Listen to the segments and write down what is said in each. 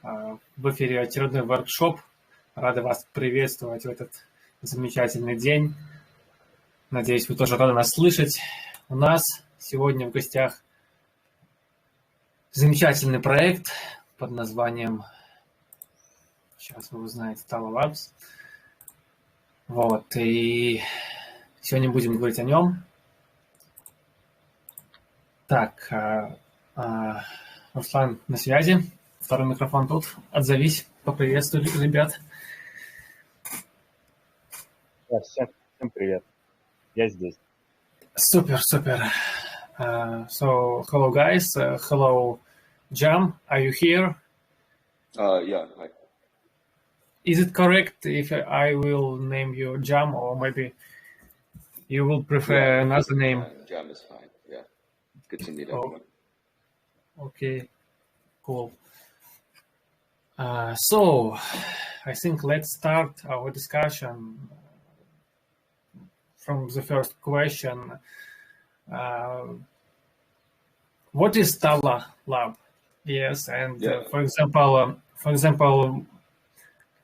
В эфире очередной воркшоп. Рада вас приветствовать в этот замечательный день. Надеюсь, вы тоже рады нас слышать. У нас сегодня в гостях замечательный проект под названием, сейчас вы узнаете, Thala. Вот, и сегодня будем говорить о нем. Так, Руслан на связи. Второй микрофон тут. Отзовись, поприветствуй ребят. Всем привет. Я здесь. Супер. So, hello guys. Hello, Jam. Are you here? Yeah. Hi. Is it correct if I will name you Jam, or maybe you will prefer another name? Jam is fine. Yeah. Good to meet everyone. Okay. Cool. So, I think let's start our discussion from the first question. What is Thala Lab? Yes, and for example,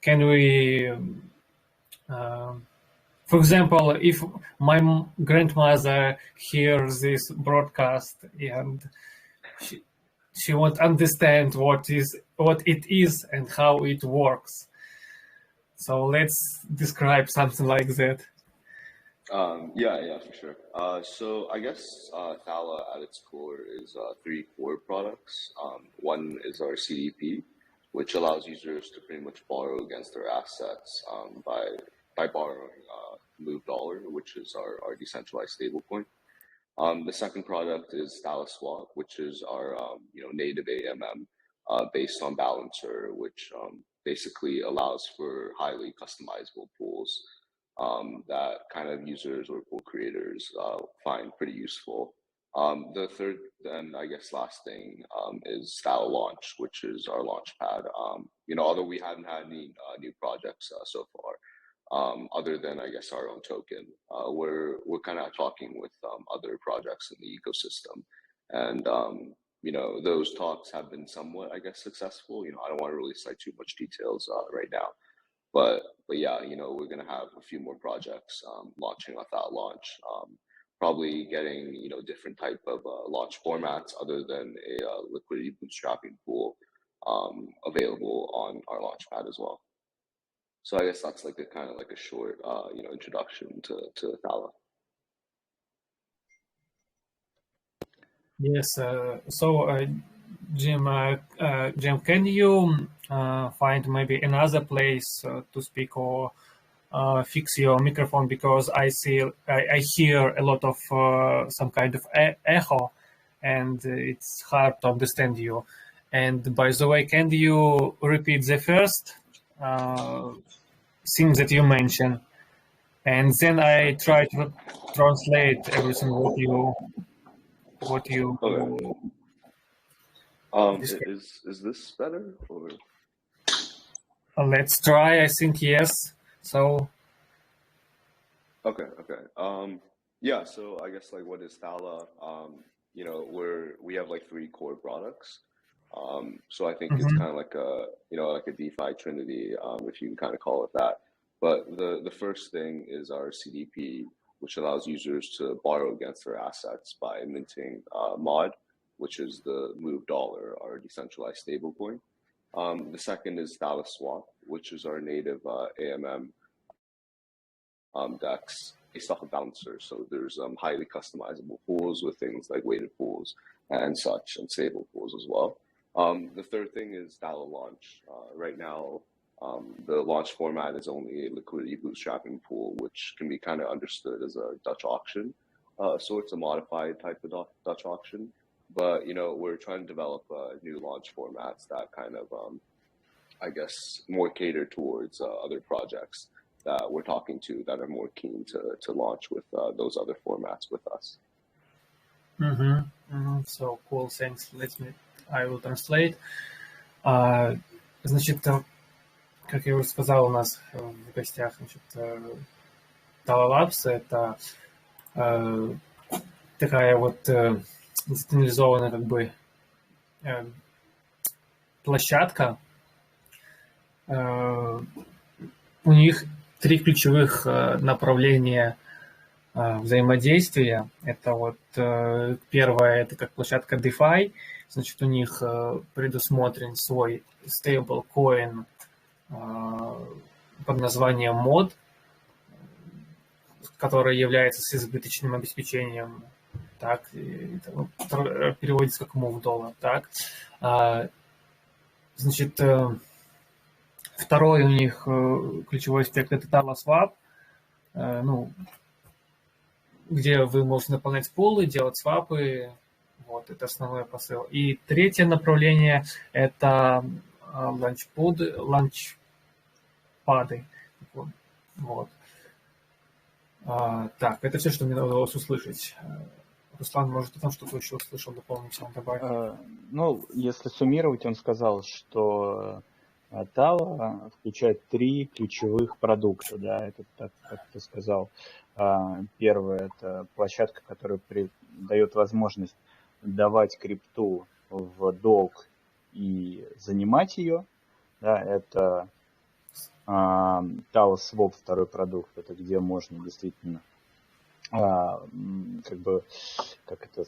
can we, for example, if my grandmother hears this broadcast and she won't understand what it is and how it works. So let's describe something like that. Yeah, for sure. So I guess Thala at its core is three core products. One is our CDP, which allows users to pretty much borrow against their assets by borrowing Move Dollar, which is our decentralized stablecoin. The second product is Thala Swap, which is our native AMM based on Balancer, which basically allows for highly customizable pools that kind of users or pool creators find pretty useful. The third and I guess last thing is Thala Launch, which is our launch pad. Although we haven't had any new projects so far, other than I guess our own token, we're kind of talking with other projects in the ecosystem, and those talks have been somewhat I guess successful. I don't want to really cite too much details right now, but yeah, we're gonna have a few more projects launching on that launch. Probably getting different type of launch formats other than a liquidity bootstrapping pool available on our launch pad as well. So I guess that's like a kind of like a short introduction to Thala. Yes. Jim, can you find maybe another place to speak, or fix your microphone, because I hear a lot of some kind of echo, and it's hard to understand you. And by the way, can you repeat the first thing that you mentioned, and then I try to translate everything what you. Okay. Is this better or? Let's try. I think yes. So. Okay. Yeah. So I guess like what is Thala? We have like three core products. So I think it's kind of like a like a DeFi trinity, if you can kind of call it that. But the first thing is our CDP, which allows users to borrow against their assets by minting mod, which is the Move Dollar, our decentralized stablecoin. The second is Thala Swap, which is our native AMM DEX based off of Balancer. So there's highly customizable pools with things like weighted pools and such, and stable pools as well. The third thing is Thala Launch. Right now, the launch format is only a liquidity bootstrapping pool, which can be kind of understood as a Dutch auction, so it's a modified type of Dutch auction. But we're trying to develop new launch formats that kind of, I guess, more cater towards other projects that we're talking to that are more keen to launch with those other formats with us. So cool, thanks. I will translate. Значит, как я уже сказал, у нас в гостях, Thala Labs — это такая вот децентрализованная как бы площадка, у них 3 ключевых направления взаимодействия. Это вот первое, это как площадка DeFi, значит, у них предусмотрен свой стейблкоин под названием мод, который является с избыточным обеспечением, так, переводится как move доллар, так. Значит, второй у них ключевой аспект это Thala Swap, ну, где вы можете наполнять пулы, делать свапы, вот, это основной посыл. И третье направление это ланчпады, вот. Так, это все, что мне удалось услышать. Руслан, может, ты там что-то еще услышал, дополнительно добавить? Ну, если суммировать, он сказал, что Thala включает 3 ключевых продукта, да, это так, как ты сказал. Первое – это площадка, которая дает возможность давать крипту в долг и занимать ее, да, это Thala Swap, второй продукт, это где можно действительно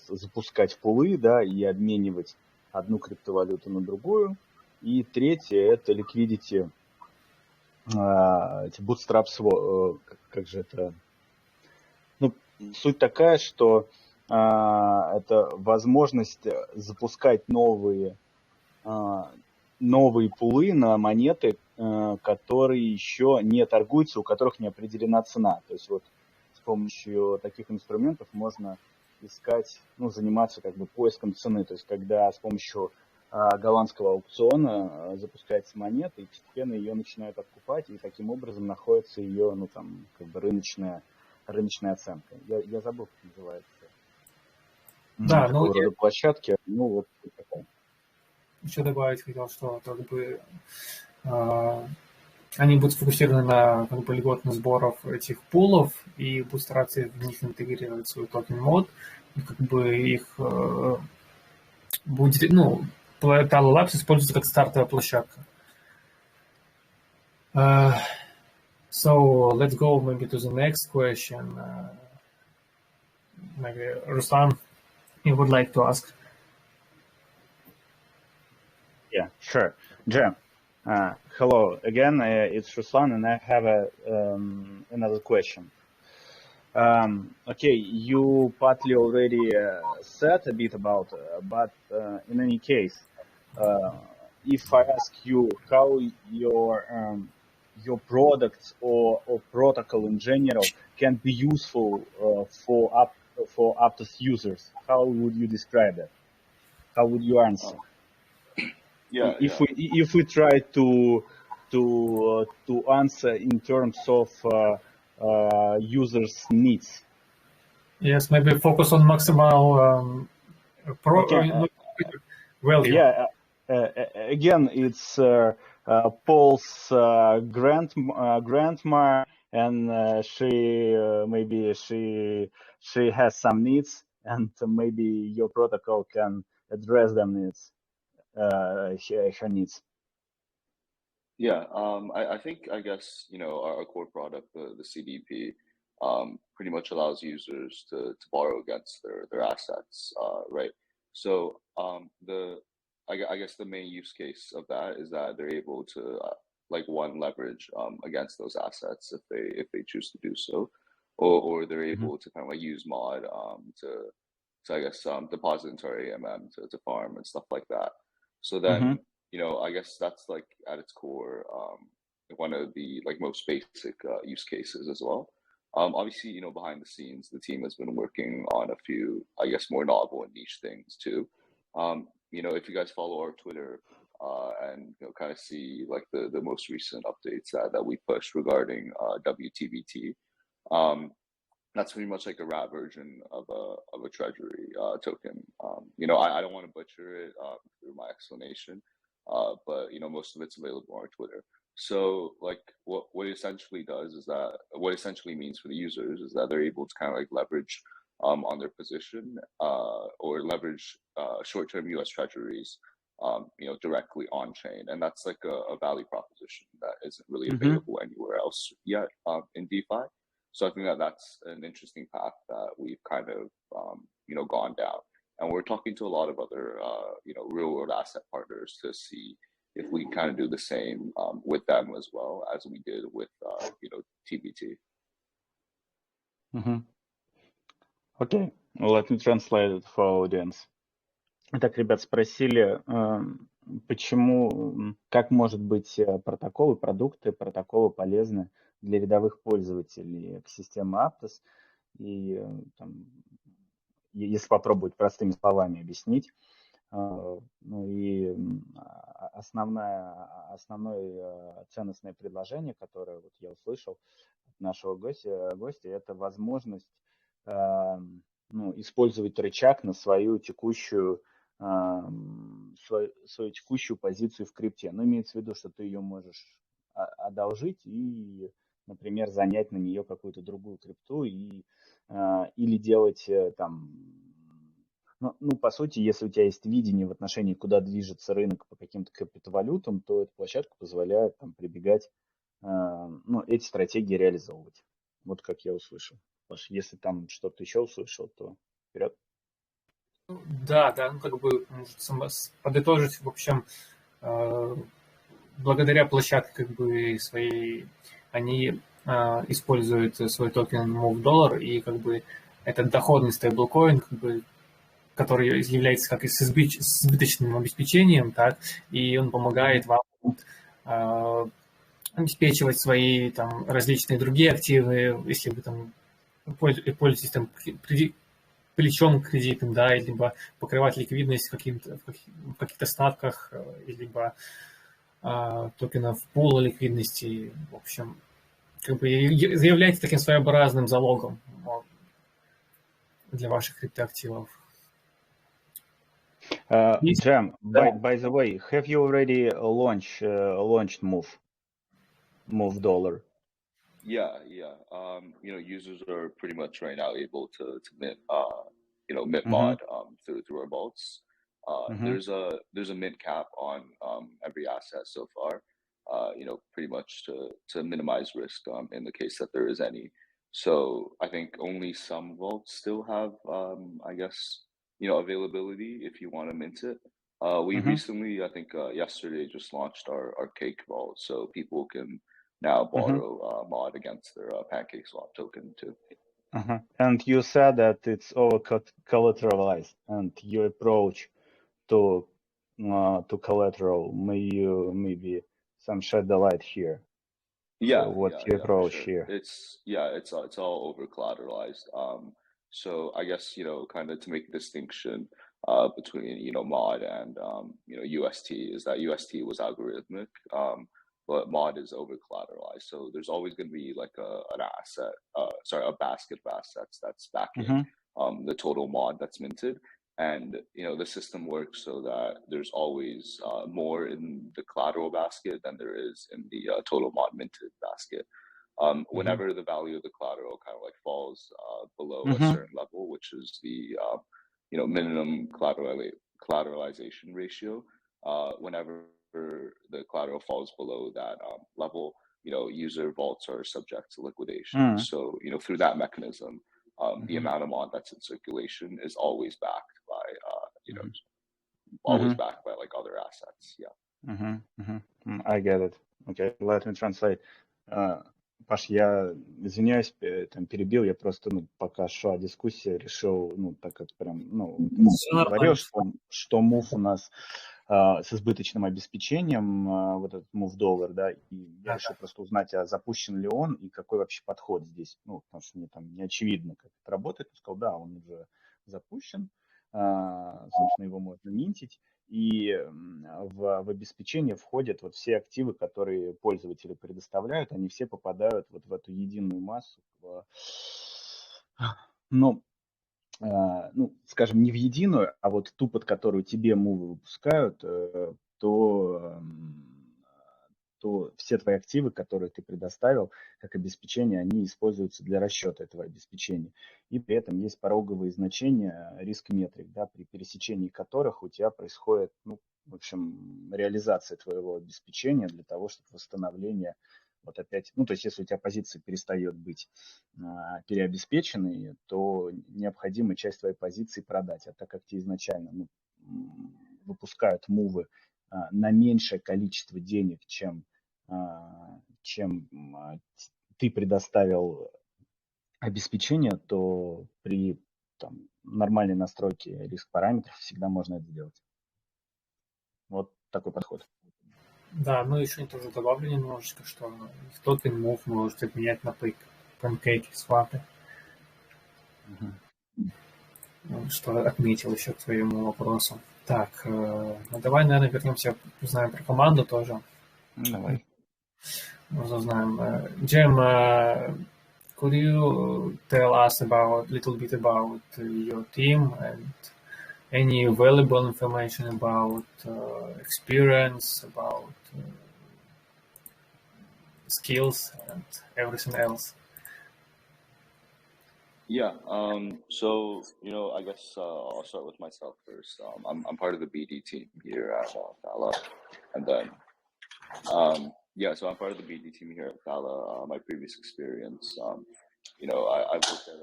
запускать пулы, да, и обменивать одну криптовалюту на другую. И третье это liquidity, bootstrap swap, как же это, ну, суть такая, что это возможность запускать новые пулы на монеты, которые еще не торгуются, у которых не определена цена. То есть вот с помощью таких инструментов можно искать, ну, заниматься как бы поиском цены. То есть когда с помощью голландского аукциона запускается монета, и постепенно ее начинают откупать, и таким образом находится ее, ну, там, как бы рыночная оценка. Я забыл, как называется. Да, такого рода площадки. Ну, вот такая. Еще добавить хотел, что как бы они будут сфокусированы на как бы льготных сборов этих пулов и будут стараться в них интегрировать свой токен мод. И как бы их будет, ну, Thala Labs используется как стартовая площадка. So let's go maybe to the next question. Maybe Ruslan, you would like to ask? Yeah, sure. Jim, hello again. It's Ruslan, and I have another question. Okay, you partly already said a bit about, but in any case, if I ask you how your products or protocol in general can be useful for Aptos users, how would you describe it? How would you answer? If we try to answer in terms of users' needs. Yes, maybe focus on maximal value. Yeah. Again, it's Paul's grandma, and she has some needs, and maybe your protocol can address them needs. Her needs. Yeah, I guess, you know, our core product, the CDP, pretty much allows users to borrow against their assets, right? So I guess the main use case of that is that they're able to like leverage against those assets if they choose to do so, or they're able to kind of like use mod to I guess deposit into our AMM to farm and stuff like that. So then you know, I guess that's like at its core one of the like most basic use cases as well. Obviously, you know, behind the scenes, the team has been working on a few, I guess, more novel and niche things too. You know, if you guys follow our Twitter and you know, kind of see like the most recent updates that we pushed regarding WTBT, that's pretty much like a wrap version of a treasury token. You know, I don't want to butcher it through my explanation, but you know, most of it's available on our Twitter. So like what it essentially does is that what essentially means for the users is that they're able to kind of like leverage on their position or leverage short-term US treasuries directly on chain, and that's like a value proposition that isn't really Mm-hmm. available anywhere else yet in DeFi. So I think that that's an interesting path that we've kind of gone down, and we're talking to a lot of other real world asset partners to see if we kind of do the same with them as well as we did with TBT. Mm-hmm. Okay, let me translate it for our audience. Так, ребят, спросили, почему, как может быть протоколы, протоколы полезны для рядовых пользователей экосистемы Aptos. И там, если попробовать простыми словами объяснить, ну и основное ценностное предложение, которое вот я услышал от нашего гостя, это возможность использовать рычаг на свою текущую позицию в крипте. Но имеется в виду, что ты ее можешь одолжить и, например, занять на нее какую-то другую крипту или делать там... Ну, по сути, если у тебя есть видение в отношении, куда движется рынок по каким-то криптовалютам, то эта площадка позволяет там прибегать, эти стратегии реализовывать. Вот как я услышал. Паш, если там что-то еще услышал, то вперед. Да, ну как бы подытожить, в общем, благодаря площадке как бы своей, они используют свой токен MoveDollar, и как бы этот доходный стейблкоин, как бы, который является как и с избыточным обеспечением, так, и он помогает вам обеспечивать свои там различные другие активы, если вы там пользуетесь там плечом кредитным, да, либо покрывать ликвидность в каких-то ставках, либо токенов пула ликвидности. В общем, как бы является таким своеобразным залогом для ваших криптоактивов. Jam, by the way, have you already launched MoveDollar? Yeah. Users are pretty much right now able to mint, mint mod through our vaults. There's a mint cap on every asset so far. Pretty much to minimize risk in the case that there is any. So I think only some vaults still have, availability if you want to mint it. We recently, I think yesterday, just launched our cake vault, so people can now borrow mod against their Pancake Swap token too. And you said that it's over collateralized, and your approach to collateral. May you maybe shed the light here? Yeah. So what's your approach here? It's all over collateralized. So I guess kind of to make a distinction between mod and UST is that UST was algorithmic. But mod is over collateralized, so there's always going to be like a basket of assets that's backing the total mod that's minted, and the system works so that there's always more in the collateral basket than there is in the total mod minted basket. Whenever the value of the collateral kind of like falls below a certain level, which is the minimum collateralization ratio, whenever the collateral falls below that level, user vaults are subject to liquidation. So through that mechanism, the amount of mod that's in circulation is always backed by always backed by like other assets. I get it. Okay, let me translate. Паш, я извиняюсь, там перебил, я просто, пока шла дискуссия, решил, так как прям, говорил, что мув у нас с избыточным обеспечением, вот этот MoveDollar, да, и я решил просто узнать, а запущен ли он и какой вообще подход здесь, потому что мне там не очевидно, как это работает. Я сказал, да, он уже запущен, собственно, его можно минтить, и в обеспечение входят вот все активы, которые пользователи предоставляют, они все попадают вот в эту единую массу, скажем, не в единую, а вот ту, под которую тебе мувы выпускают, то все твои активы, которые ты предоставил как обеспечение, они используются для расчета этого обеспечения. И при этом есть пороговые значения риск-метрик, да, при пересечении которых у тебя происходит в общем, реализация твоего обеспечения для того, чтобы восстановление вот опять, ну, то есть если у тебя позиция перестает быть переобеспеченной, то необходимо часть твоей позиции продать. А так как тебе изначально выпускают мувы на меньшее количество денег, чем ты предоставил обеспечение, то при нормальной настройке риск-параметров всегда можно это сделать. Вот такой подход. Да, ну еще тоже добавлю немножечко, что токен move можете менять на панкейки, свапы. Что отметил еще к твоему вопросу. Так, ну давай, наверное, вернемся, узнаем про команду тоже. Давай. Узнаем. Jim, could you tell us a little bit about your team and any valuable information about experience, about skills and everything else? Yeah. So, I guess I'll start with myself first. I'm part of the BD team here at Thala, and then so I'm part of the BD team here at Thala. My previous experience, I've worked at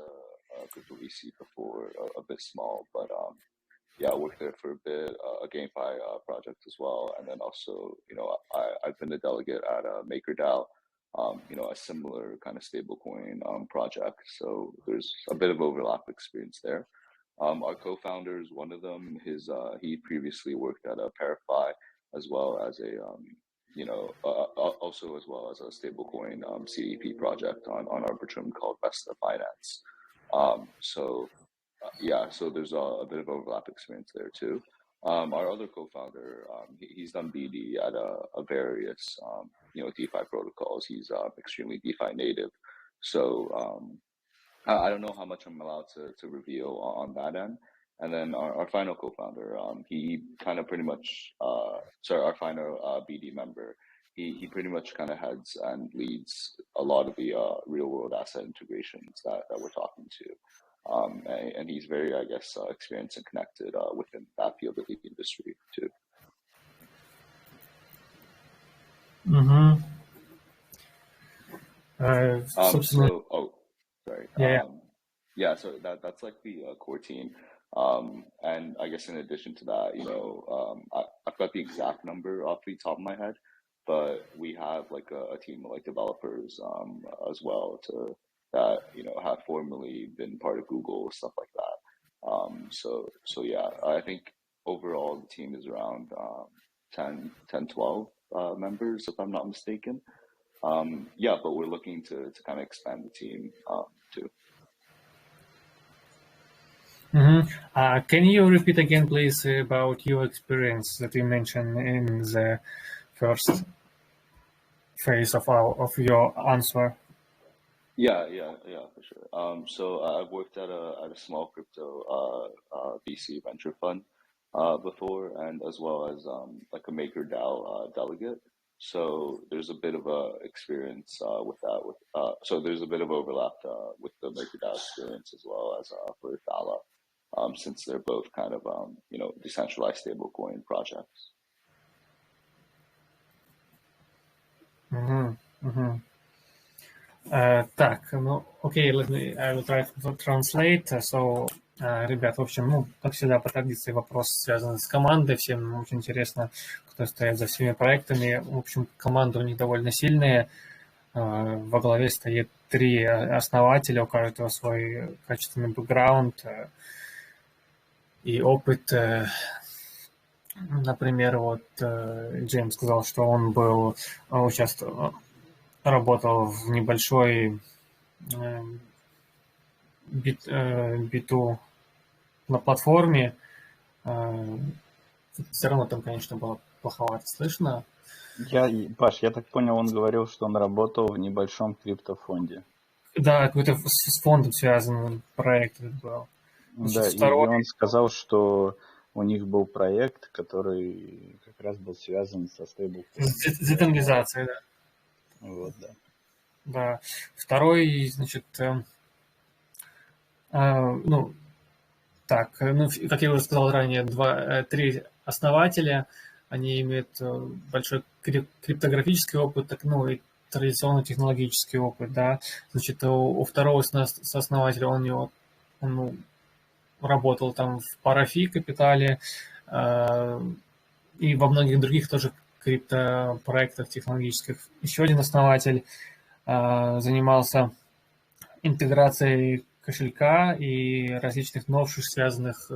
a crypto VC before, a bit small, but I worked there for a bit, a GameFi project as well, and then also, I've been a delegate at MakerDAO. A similar kind of stablecoin project. So there's a bit of overlap experience there. Our co-founders, one of them, he previously worked at a Parify as well as also as well as a stablecoin CDP project on Arbitrum called Vesta Finance. So there's a bit of overlap experience there too. Our other co-founder, he's done BD at a various, DeFi protocols. He's extremely DeFi native. So I don't know how much I'm allowed to reveal on that end. And then our final co-founder, he kind of pretty much, our final BD member, he pretty much kind of heads and leads a lot of the real world asset integrations that we're talking to. And he's very, I guess, experienced and connected within that field of the industry too. Mm-hmm. So that's like the core team. And I guess in addition to that, I've got the exact number off the top of my head, but we have like a team of like developers as well that have formerly been part of Google, stuff like that. I think overall the team is around 12 members, if I'm not mistaken. But we're looking to kind of expand the team too. Mm-hmm. Can you repeat again, please, about your experience that you mentioned in the first phase of your answer? Yeah, for sure. So I've worked at a small crypto VC venture fund before, and as well as like a MakerDAO delegate. So there's a bit of experience with that. So there's a bit of overlap with the MakerDAO experience as well as for Thala, since they're both kind of decentralized stablecoin projects. Так, окей, I will try to translate. So, ребят, в общем, как всегда, по традиции вопрос связан с командой. Всем очень интересно, кто стоит за всеми проектами. В общем, команда у них довольно сильная. Во главе стоит 3 основателя, у каждого свой качественный бэкграунд и опыт. Например, вот Джеймс сказал, что он работал в небольшой биту на платформе. Все равно там, конечно, было плоховато слышно. Паш, я так понял, он говорил, что он работал в небольшом криптофонде. Да, какой-то с фондом связан проект был. Значит, да, и он сказал, что у них был проект, который как раз был связан со стейблкоином. С децентрализацией, да. Вот, да. Да. Второй, значит, как я уже сказал ранее, 3 основателя. они имеют большой криптографический опыт, так, ну и традиционный технологический опыт, да. Значит, у второго сооснователя он работал там в парафи капитале и во многих других тоже криптопроектах технологических. Еще один основатель занимался интеграцией кошелька и различных новшеств, связанных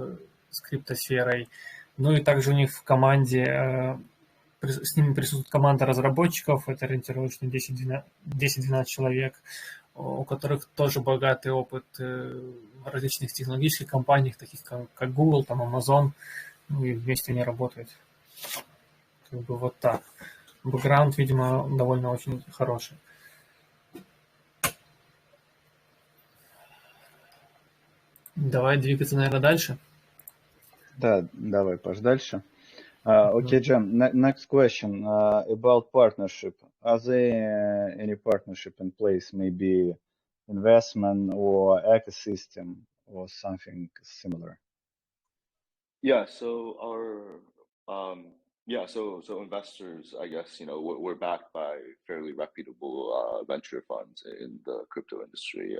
с криптосферой. Ну и также у них в команде, с ними присутствует команда разработчиков, это ориентировочно 10-12 человек, у которых тоже богатый опыт в различных технологических компаниях, таких как Google, там Amazon, ну и вместе они работают. Как бы вот так. Бэкграунд, видимо, довольно очень хороший. Давай двигаться, наверное, дальше. Да, давай, Паш, дальше. Okay, Jem, next question about partnership. Are there any partnership in place, maybe investment or ecosystem or something similar? Yeah, so so investors, I guess, we're backed by fairly reputable venture funds in the crypto industry.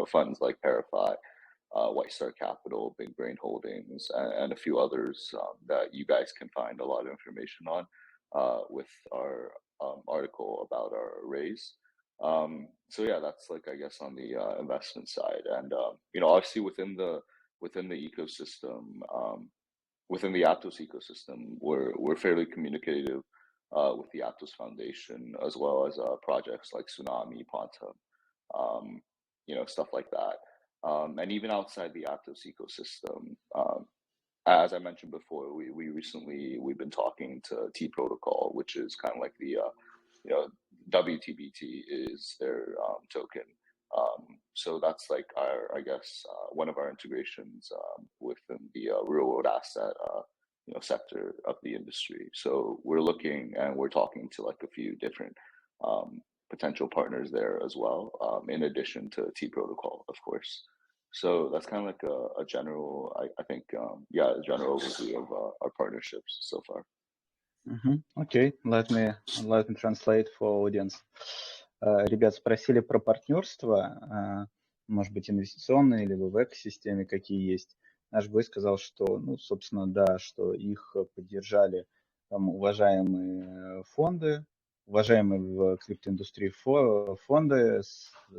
Funds like Verify, White Star Capital, Big Brain Holdings, and a few others that you guys can find a lot of information on with our article about our raise. So yeah, that's like, I guess, on the investment side, and obviously within the ecosystem, within the Aptos ecosystem, we're fairly communicative with the Aptos Foundation, as well as projects like Tsunami, Ponta, stuff like that. And even outside the Aptos ecosystem, as I mentioned before, we've been talking to T Protocol, which is kind of like the WTBT is their token. So that's like I guess one of our integrations within the real world asset sector of the industry. So we're looking and we're talking to like a few different potential partners there as well, in addition to T Protocol, of course. So that's kind of like a general, I think, a general overview of our partnerships so far. Okay, let me translate for audience. Ребят спросили про партнерство, может быть, инвестиционные, либо в экосистеме какие есть. Наш бой сказал, что, собственно, да, что их поддержали там уважаемые фонды, уважаемые в криптоиндустрии фонды,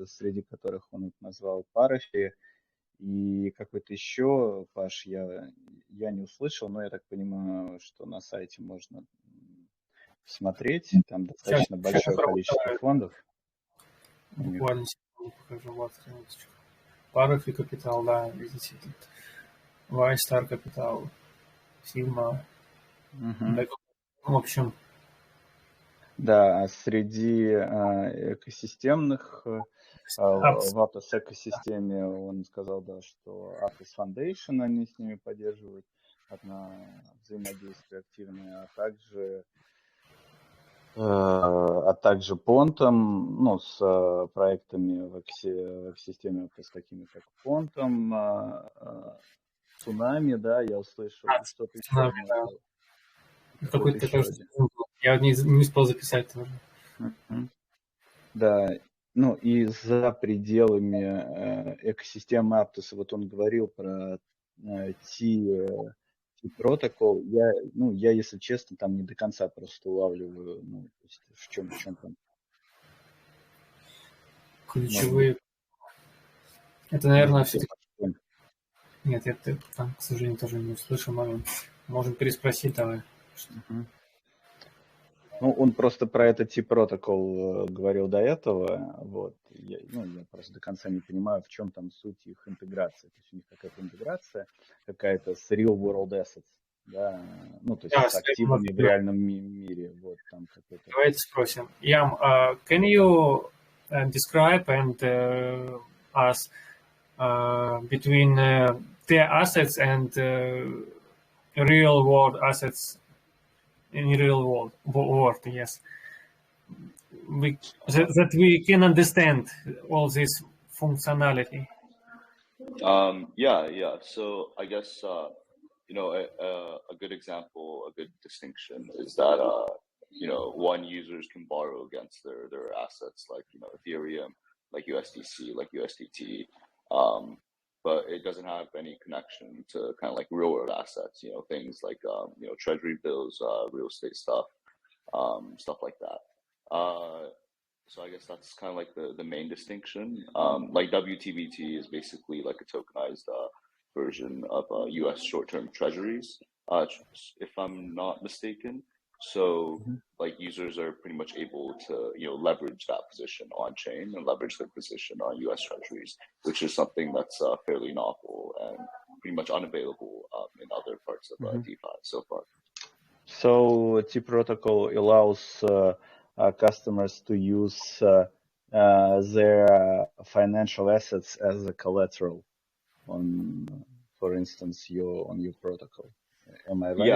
среди которых он назвал Parafi, и какой-то еще, Паш, я не услышал, но я так понимаю, что на сайте можно смотреть, там достаточно большое количество фондов. Буквально секунду покажу, вот страницочку. Parafi Capital, да, видите, тут White Star Capital, Sigma. В общем. Да, а среди экосистемных, в Aptos экосистеме он сказал, да, что Aptos Foundation, они с ними поддерживают одно взаимодействие активное, а также Понтом, с проектами в экосистеме Aptos, такими как Понтом, Цунами, да, я услышал, что-то еще. Какой-то я не успел записать тоже. Да, и за пределами экосистемы Aptos, вот он говорил про T-протокол, я, если честно, там не до конца просто улавливаю, то есть в чем там. Ключевые. Это, наверное, все. Нет, я там, к сожалению, тоже не услышал момент. Можем переспросить, давай. Он просто про этот T-протокол говорил до этого, вот. Я просто до конца не понимаю, в чем там суть их интеграции. То есть у них какая-то интеграция какая-то с real world assets, да, то есть с активами в реальном мире, вот там какой-то. Давайте спросим. Ям, can you describe and us between the assets and real world assets in real world, yes. That we can understand all this functionality. Yeah. So I guess a good example, a good distinction is that one, users can borrow against their assets like Ethereum, like USDC, like USDT, but it doesn't have any connection to kind of like real world assets, things like treasury bills, real estate stuff, stuff like that. So I guess that's kind of like the main distinction. Like WTBT is basically like a tokenized version of US short-term treasuries, if I'm not mistaken. So like users are pretty much able to leverage that position on chain and leverage their position on US treasuries, which is something that's fairly novel and pretty much unavailable in other parts of DeFi so far. So T protocol allows customers to use their financial assets as a collateral on, for instance, on your protocol. Am I right?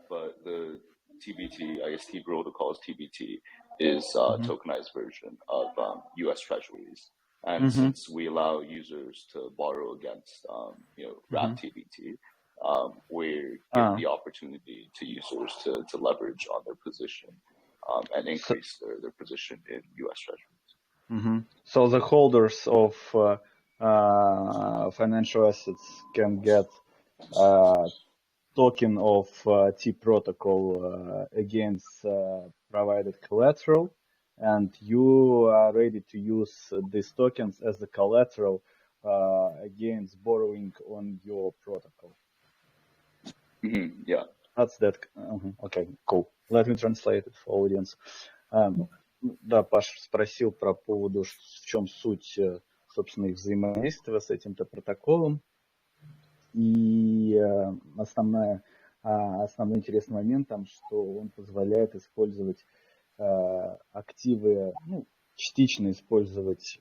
But the TBT, I guess T protocol's TBT is a tokenized version of US treasuries. And since we allow users to borrow against, wrap TBT, we give the opportunity to users to leverage on their position and increase their position in US treasuries. So the holders of financial assets can get token of T protocol against provided collateral, and you are ready to use these tokens as the collateral against borrowing on your protocol. Yeah. That's that. Okay, cool. Let me translate it for audience. Да, Паш спросил про поводу, в чем суть, собственно, их взаимодействия с этим-то протоколом. И основной интересный момент там, что он позволяет использовать активы, частично использовать,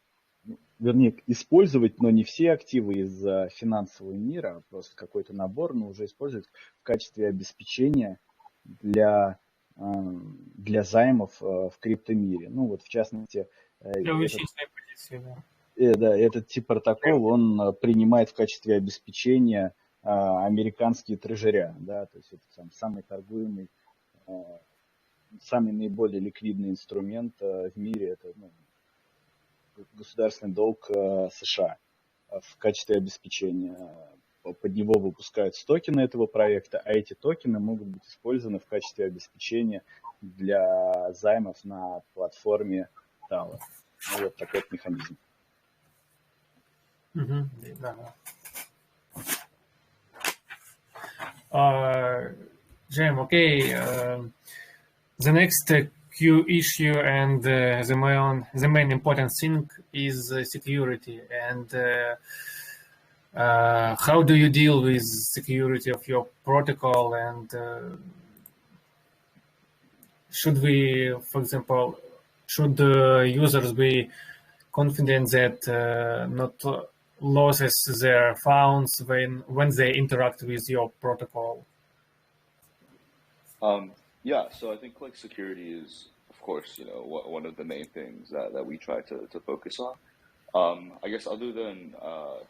вернее, использовать, но не все активы из финансового мира, а просто какой-то набор, но уже использовать в качестве обеспечения для займов в криптомире. Вот в частности, этот тип протокол, он принимает в качестве обеспечения американские трежеря, да, то есть это самый торгуемый, самый наиболее ликвидный инструмент в мире, это государственный долг США в качестве обеспечения. Под него выпускаются токены этого проекта, а эти токены могут быть использованы в качестве обеспечения для займов на платформе Thala. Вот такой вот механизм. Jim, okay. The next key issue and the main important thing is security. And how do you deal with security of your protocol? And should we, for example, should users be confident that not loses their funds when they interact with your protocol? So I think like security is, of course, one of the main things that we try to focus on. I guess other than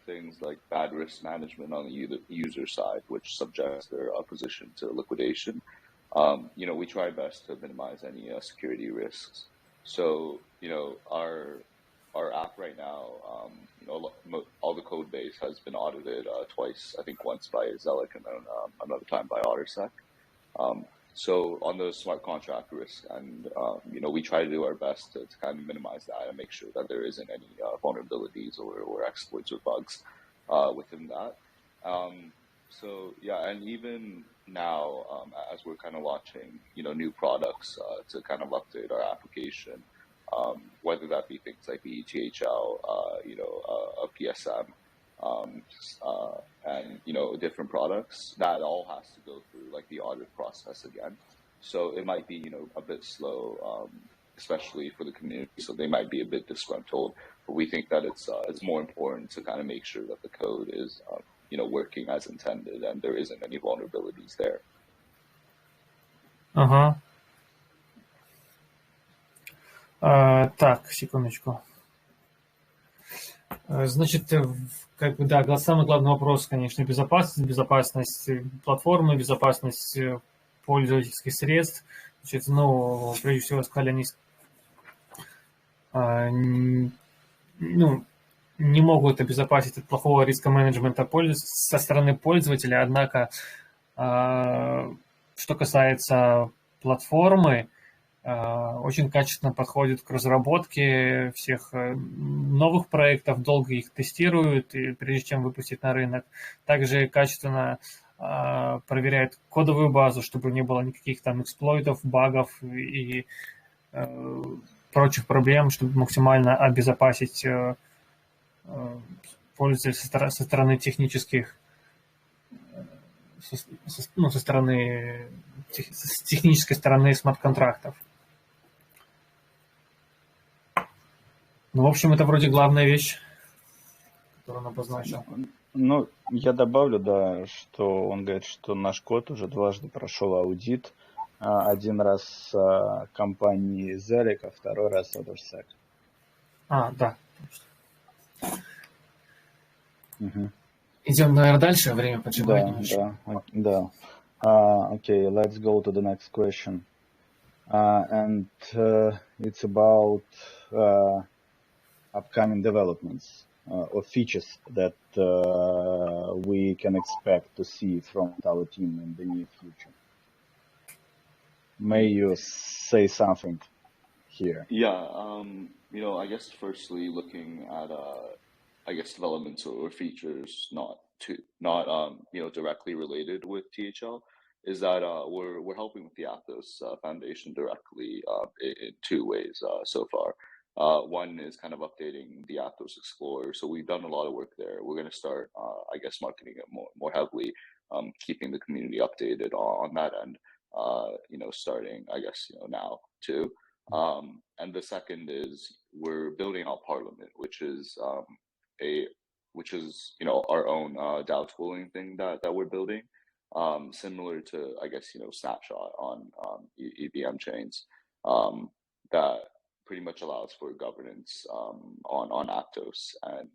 things like bad risk management on the user side, which subjects their position to liquidation, we try best to minimize any security risks. So, our app right now, all the code base has been audited twice, I think once by Zelic and then another time by OtterSec. So on the smart contract risk, and we try to do our best to kind of minimize that and make sure that there isn't any vulnerabilities or exploits or bugs within that. So yeah, and even now, as we're kind of launching new products to kind of update our application, whether that be things like the ETHL, a PSM, and different products, that all has to go through like the audit process again. So it might be a bit slow, especially for the community. So they might be a bit disgruntled, but we think that it's more important to kind of make sure that the code is working as intended and there isn't any vulnerabilities there. Так, секундочку. Значит, как бы, да, самый главный вопрос, конечно, безопасность платформы, безопасность пользовательских средств. Значит, ну, прежде всего, сказали, они ну, не могут обезопасить от плохого риска менеджмента со стороны пользователя, однако, что касается платформы, очень качественно подходит к разработке всех новых проектов, долго их тестируют, и прежде чем выпустить на рынок. Также качественно проверяет кодовую базу, чтобы не было никаких там эксплойтов, багов и прочих проблем, чтобы максимально обезопасить пользователя со стороны технических, ну, со стороны с технической стороны смарт-контрактов. Ну, в общем, это вроде главная вещь, которую он обозначил. Ну, я добавлю, да, что он говорит, что наш код уже дважды прошел аудит. Один раз с компанией Zelic, а второй раз с Othersec. Да. Угу. Идем, наверное, дальше, время поджимает немножко. Да. Okay, let's go to the next question. And it's about upcoming developments or features that we can expect to see from our team in the near future. May you say something here? Yeah, I guess firstly looking at developments or features not directly related with THL is that we're helping with the Aptos Foundation directly in two ways so far. One is kind of updating the Aptos Explorer. So we've done a lot of work there. We're going to start, marketing it more heavily, keeping the community updated on that end. Starting, now too. And the second is we're building out Parliament, which is our own DAO tooling thing that we're building, similar to Snapshot on EVM chains, that pretty much allows for governance on Aptos. And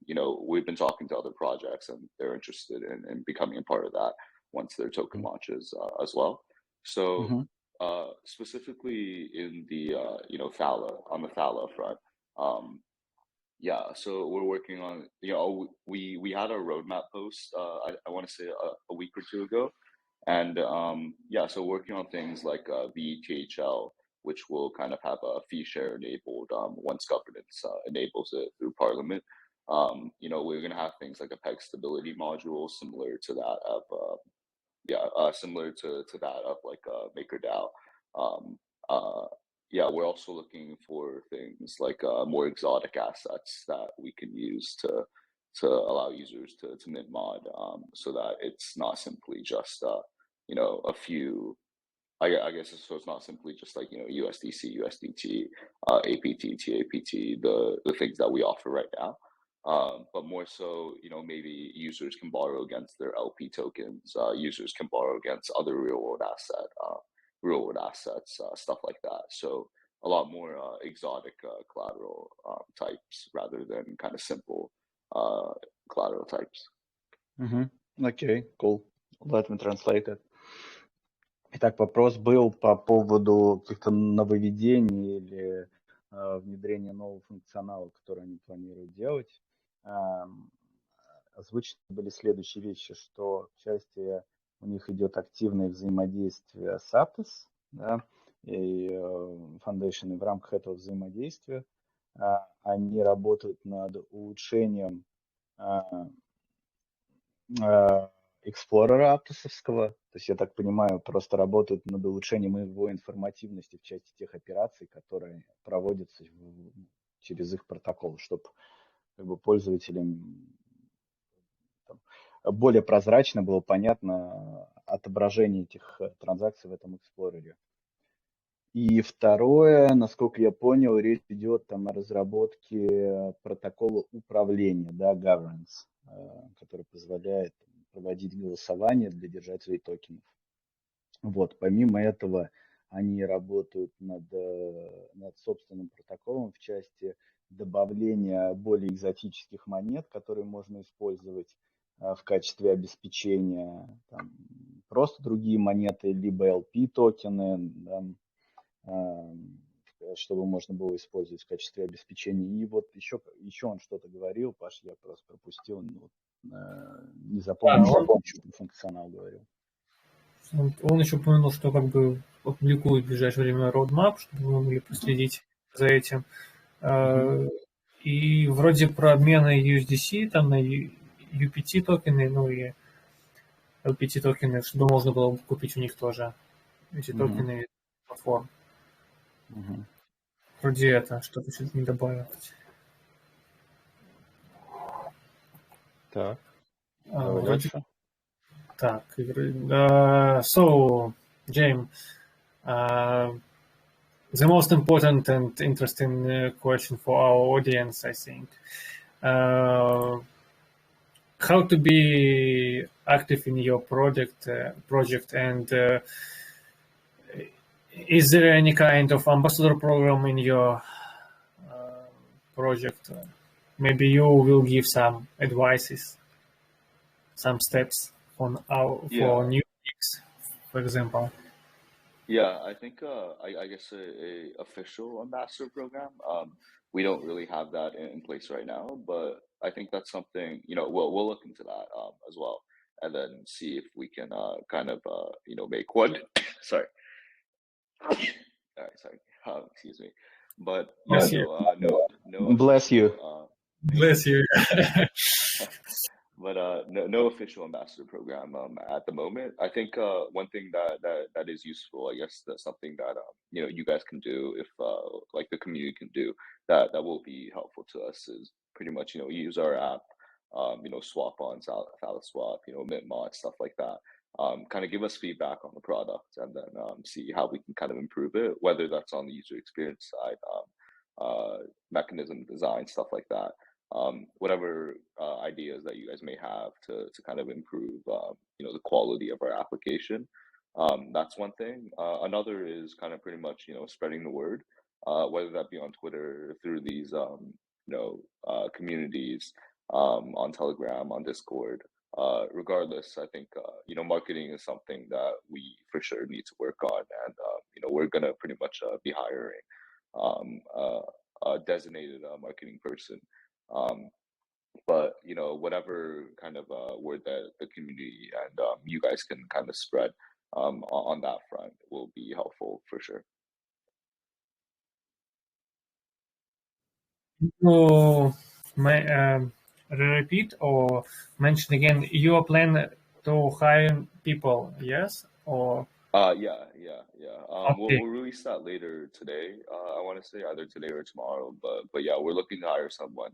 we've been talking to other projects, and they're interested in becoming a part of that once their token launches as well. So specifically in the Thala, on the Thala front, so we're working on, we had a roadmap post I want to say a week or two ago, and so working on things like VTHL, which will kind of have a fee share enabled once governance enables it through Parliament. We're going to have things like a peg stability module similar to that of like MakerDAO. We're also looking for things like more exotic assets that we can use to allow users to mint mod, so that it's not simply just a few. I guess so. It's not simply just like USDC, USDT, APT, TAPT, the things that we offer right now. But more so, maybe users can borrow against their LP tokens. Users can borrow against other real world assets, stuff like that. So a lot more exotic collateral types rather than kind of simple collateral types. Okay, cool. Let me translate it. Итак, вопрос был по поводу каких-то нововведений или внедрения нового функционала, который они планируют делать. Озвучены были следующие вещи, что в части у них идет активное взаимодействие с Aptos, да, и Foundation, и в рамках этого взаимодействия они работают над улучшением Explorer аптосовского, то есть, я так понимаю, просто работают над улучшением его информативности в части тех операций, которые проводятся через их протокол, чтобы как бы пользователям более прозрачно было понятно отображение этих транзакций в этом Explorer. И второе, насколько я понял, речь идет там о разработке протокола управления, да, governance, который позволяет проводить голосование для держателей токенов. Вот, помимо этого, они работают над собственным протоколом в части добавления добавление более экзотических монет, которые можно использовать в качестве обеспечения, там, просто другие монеты, либо LP-токены, да, чтобы можно было использовать в качестве обеспечения. И вот еще он что-то говорил, Паш, я просто пропустил, не запомнил, что он функционал говорил. Он еще упомянул, что как бы опубликует в ближайшее время roadmap, чтобы мы могли последить за этим. И вроде про обмены USDC, там на UPT токены, ну и LPT токены, чтобы можно было купить у них тоже эти токены платформ. Вроде это, что-то чуть не добавил. Так, давай дальше. Так, so, James, the most important and interesting question for our audience, I think. How to be active in your project and is there any kind of ambassador program in your project? Maybe you will give some advices, some steps for new gigs, for example. Yeah, I think I guess a official ambassador program. We don't really have that in place right now, but I think that's something, we'll look into that as well, and then see if we can kind of make one. Sorry. All right, sorry. Excuse me. But bless you. Bless you. Bless you. But no official ambassador program at the moment. I think one thing that is useful, I guess, that's something that you guys can do, if like the community can do, that will be helpful to us, is pretty much use our app, swap on Thala swap, mint mod, stuff like that. Kind of give us feedback on the product, and then see how we can kind of improve it, whether that's on the user experience side, mechanism design, stuff like that. Whatever ideas that you guys may have to kind of improve, the quality of our application. That's one thing. Another is kind of pretty much, spreading the word, whether that be on Twitter, through these, communities, on Telegram, on Discord. Regardless, I think, marketing is something that we for sure need to work on, and, we're going to pretty much be hiring a designated marketing person. But whatever kind of word that the community and you guys can kind of spread on that front will be helpful for sure. Repeat or mention again your plan to hire people, yes? Or yeah. Okay. We'll release that later today. I want to say either today or tomorrow, but yeah, we're looking to hire someone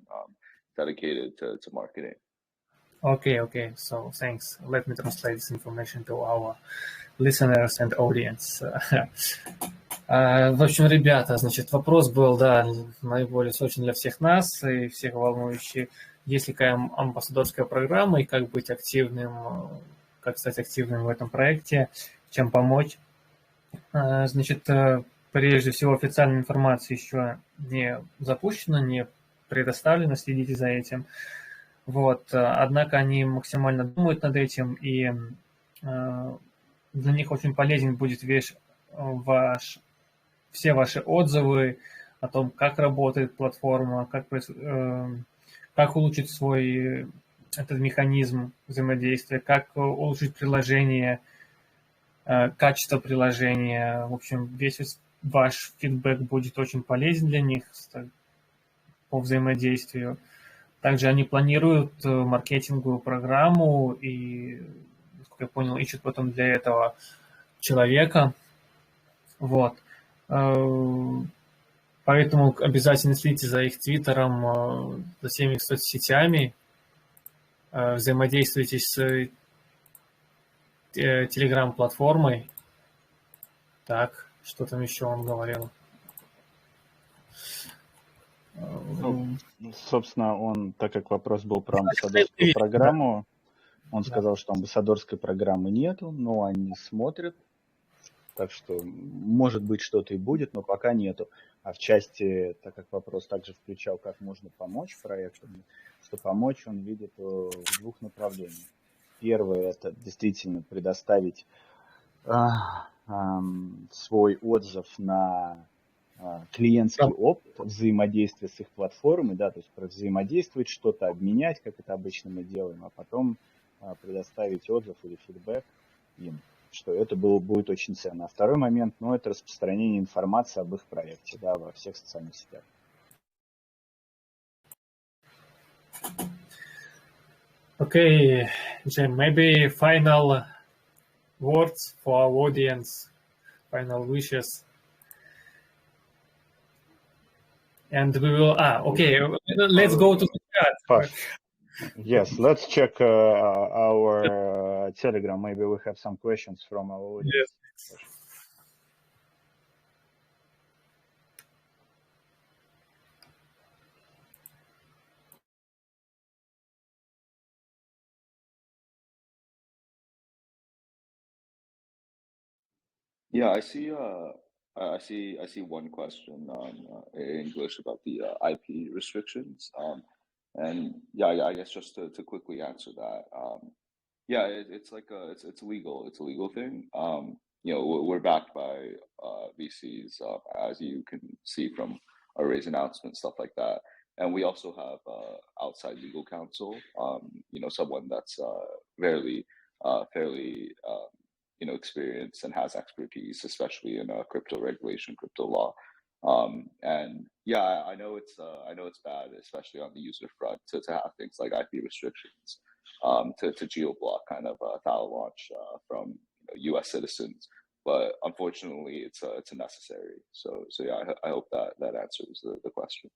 dedicated to marketing. Okay. So thanks. Let me translate this information to our listeners and audience. В общем, ребята, значит, вопрос был, да, наиболее сочный для всех нас и всех волнующий. Есть ли какая амбассадорская программа и как быть активным, как стать активным в этом проекте, чем помочь? Значит, прежде всего, официальная информация еще не запущена, не предоставлена, следите за этим. Вот, однако они максимально думают над этим, и для них очень полезен будет все ваши отзывы о том, как работает платформа, как улучшить свой этот механизм взаимодействия, как улучшить приложение, качество приложения. В общем, весь ваш фидбэк будет очень полезен для них по взаимодействию. Также они планируют маркетинговую программу и, насколько я понял, ищут потом для этого человека. Вот. Поэтому обязательно следите за их твиттером, за всеми их соцсетями, взаимодействуйте с телеграм-платформой. Так, что там еще он говорил? Собственно, он, так как вопрос был про амбассадорскую программу, он сказал, что амбассадорской программы нету, но они смотрят Так что, может быть, что-то и будет, но пока нету. А в части, так как вопрос также включал, как можно помочь проекту, что помочь он видит в двух направлениях. Первое – это действительно предоставить свой отзыв на клиентский опыт взаимодействия с их платформой, да, то есть взаимодействовать, что-то обменять, как это обычно мы делаем, а потом предоставить отзыв или фидбэк им, что это будет очень ценно. А второй момент, это распространение информации об их проекте, да, во всех социальных сетях. Okay, Jim, maybe final words for our audience, final wishes. And we will, okay, let's go to the chat. Yes, let's check our Telegram. Maybe we have some questions from our audience. Yes. Yeah, I see. I see one question in English about the IP restrictions. And yeah, I guess just to quickly answer that. Yeah, it's like it's legal. It's a legal thing. We're backed by VCs, as you can see from our raise announcement, stuff like that. And we also have outside legal counsel. Someone that's fairly experienced and has expertise, especially in crypto regulation, crypto law. And yeah, I know it's bad, especially on the user front, to have things like IP restrictions, to geo-block kind of Thala launch from U.S. citizens. But unfortunately, it's a necessary. So yeah, I hope that answers the question.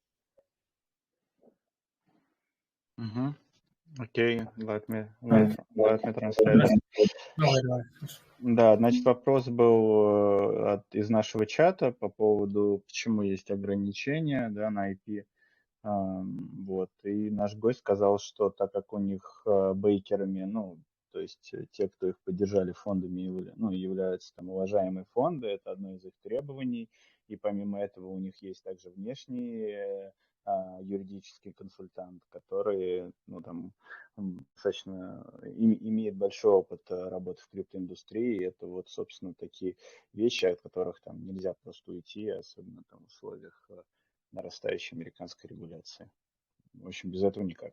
Окей, let me translate. Да, значит, вопрос был из нашего чата по поводу, почему есть ограничения, да, на IP. Вот, и наш гость сказал, что так как у них бейкерами, то есть те, кто их поддержали фондами, являются там уважаемые фонды, это одно из их требований, и помимо этого у них есть также внешний юридический консультант, который, достаточно имеет большой опыт работы в криптоиндустрии, и это вот, собственно, такие вещи, от которых там нельзя просто уйти, особенно там в условиях нарастающей американской регуляции. В общем, без этого никак.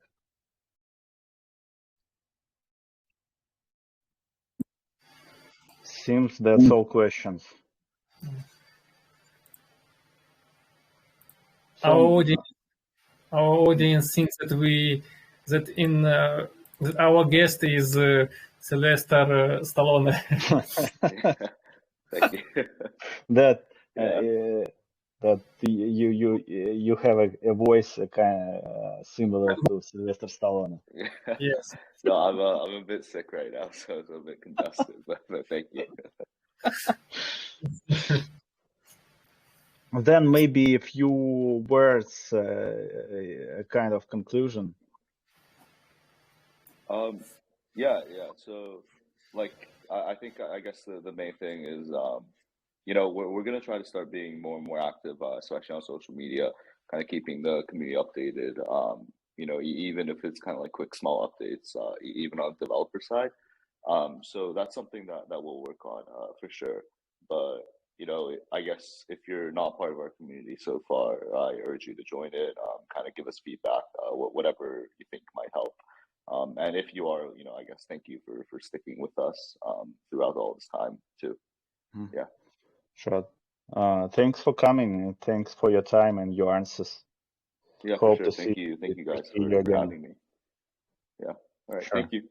Seems that's all questions. Our audience thinks that our guest is Sylvester Stallone. Thank you. That you have a voice kind of similar to Sylvester Stallone. Yes. No, I'm a bit sick right now, so it's a bit congested. But thank you. Then maybe a few words, a kind of conclusion. Yeah. So, I think I guess the main thing is, we're gonna try to start being more and more active, especially on social media, kind of keeping the community updated. Even if it's kind of like quick, small updates, even on the developer side. So that's something that we'll work on for sure. But I guess if you're not part of our community so far, I urge you to join it. Kind of give us feedback, whatever you think might help. And if you are, I guess thank you for sticking with us throughout all this time too. Yeah. Sure. Thanks for coming. And thanks for your time and your answers. Yeah, Hope for to sure. see Thank you guys see you for again. having me. Yeah. All right. Sure. Thank you.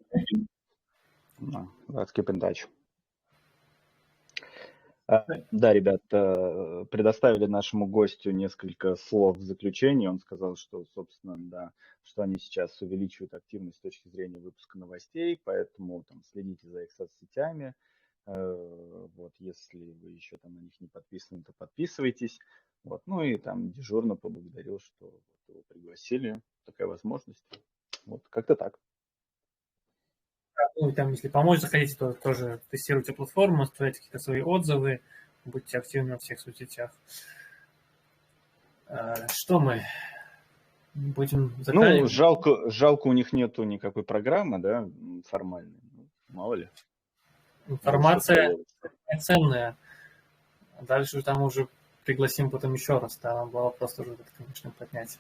Let's keep in touch. Да, ребят, предоставили нашему гостю несколько слов в заключение. Он сказал, что, собственно, да, что они сейчас увеличивают активность с точки зрения выпуска новостей, поэтому там следите за их соцсетями. Вот, если вы еще там на них не подписаны, то подписывайтесь. Вот, и там дежурно поблагодарил, что его пригласили. Такая возможность. Вот, как-то так. Ну, и там, если помочь захотите, то тоже тестируйте платформу, оставляйте какие-то свои отзывы, будьте активны во всех соцсетях. Что мы будем Ну, заканчивать? жалко, у них нету никакой программы, да, формальной. Ну, мало ли, вдруг что-то Информация появится. ценная. Дальше там уже пригласим потом еще раз. Да, нам был вопрос тоже, конечно, поднять.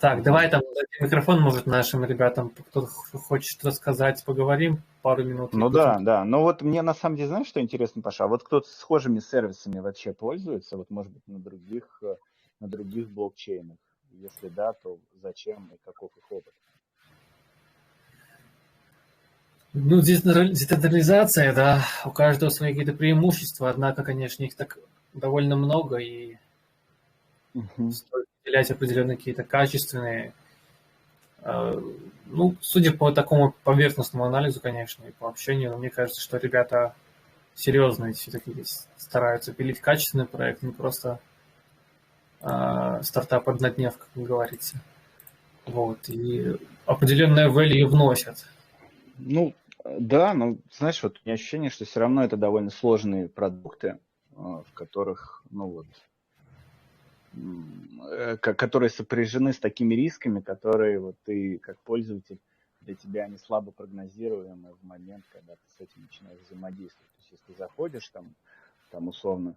Так, давай там дадим микрофон, может, нашим ребятам, кто хочет рассказать, поговорим пару минут. И Ну будем... да, да. Но вот мне на самом деле, знаешь, что интересно, Паша? А вот кто-то схожими сервисами вообще пользуется, вот может быть на других блокчейнах? Если да, то зачем и каков их опыт? Ну, децентрализация, да, у каждого свои какие-то преимущества, однако, конечно, их так довольно много, и Мгм. стоит выделять определенные какие-то качественные. Ну, судя по такому поверхностному анализу, конечно, и по общению, мне кажется, что ребята серьезные все-таки стараются пилить качественный проект, не просто стартап-однодневка, как говорится. Вот, и определенное value вносят. Ну, да, но знаешь, вот у меня ощущение, что все равно это довольно сложные продукты, в которых, ну вот, которые сопряжены с такими рисками, которые вот ты как пользователь, для тебя они слабо прогнозируемы в момент, когда ты с этим начинаешь взаимодействовать. То есть если заходишь там условно,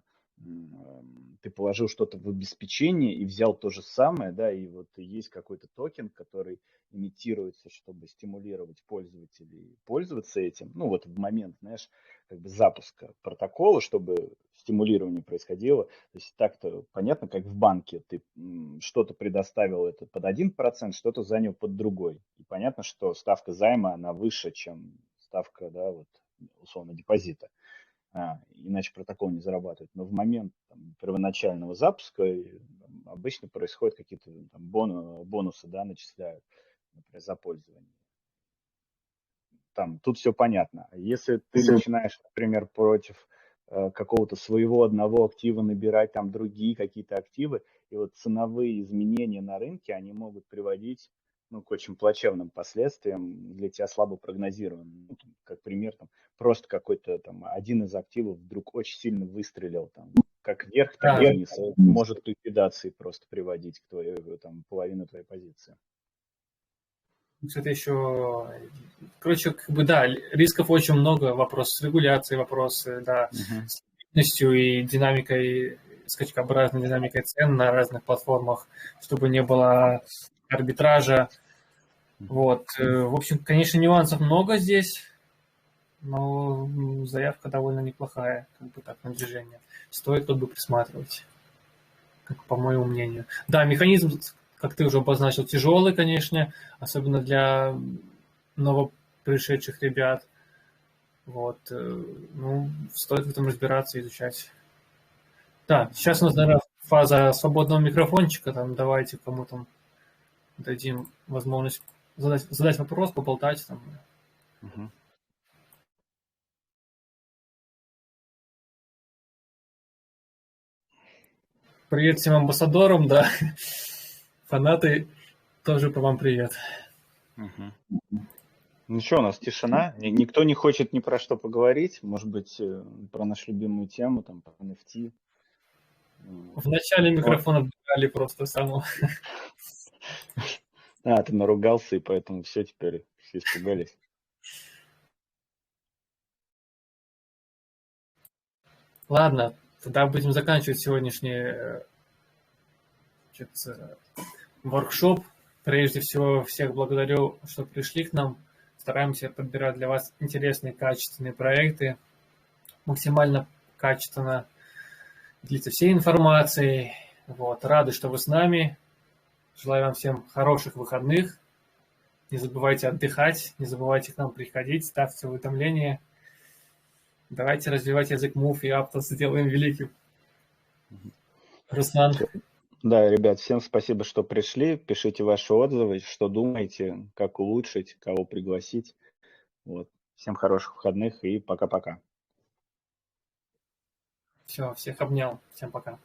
ты положил что-то в обеспечение и взял то же самое, да, и вот есть какой-то токен, который имитируется, чтобы стимулировать пользователей пользоваться этим, ну вот в момент, знаешь, как бы запуска протокола, чтобы стимулирование происходило. То есть так-то понятно, как в банке ты что-то предоставил это под 1%, что-то занял под другой. И понятно, что ставка займа, она выше, чем ставка, да, вот, условно, депозита. Иначе протокол не зарабатывает. Но в момент первоначального запуска обычно происходят какие-то там бонусы, да, начисляют, например, за пользование. Тут все понятно. А если ты начинаешь, например, против какого-то своего одного актива набирать там другие какие-то активы, и вот ценовые изменения на рынке, они могут приводить, ну, к очень плачевным последствиям для тебя слабо прогнозируемым. Ну, как пример, просто какой-то там один из активов вдруг очень сильно выстрелил, там, как вверх, так и Да, вниз. И это может к ликвидации просто приводить к твоей, там, половину твоей позиции. это еще, короче, как бы, да, рисков очень много, вопрос с регуляцией, вопросы, да, Мгм. с ликвидностью и динамикой, скачкообразной динамикой цен на разных платформах, чтобы не было арбитража. Мгм. Вот, в общем, конечно, нюансов много здесь, но заявка довольно неплохая, как бы так, на движение. Стоит как бы присматривать, как по моему мнению. Да, механизм, как ты уже обозначил, тяжелый, конечно, особенно для новопришедших ребят. Вот, ну, стоит в этом разбираться, изучать. Да, сейчас у нас, наверное, фаза свободного микрофончика, там давайте кому там дадим возможность задать вопрос, поболтать там. Мгм. Привет всем амбассадорам, да, фанаты, тоже по вам привет. Мгм. Ну что, у нас тишина, никто не хочет ни про что поговорить, может быть, про нашу любимую тему, там, про NFT. В начале Вот. микрофона отбирали просто самого. Ты наругался, и поэтому все теперь все испугались. Ладно, тогда будем заканчивать сегодняшний воркшоп. Прежде всего, всех благодарю, что пришли к нам. Стараемся подбирать для вас интересные, качественные проекты, максимально качественно делиться всей информацией. Вот. Рады, что вы с нами. Желаю вам всем хороших выходных. Не забывайте отдыхать, не забывайте к нам приходить, ставьте уведомления. Давайте развивать язык Move и Aptos сделаем великим. Руслан. Всё. Да, ребят, всем спасибо, что пришли. Пишите ваши отзывы, что думаете, как улучшить, кого пригласить. Вот. Всем хороших выходных и пока-пока. Все, всех обнял. Всем пока.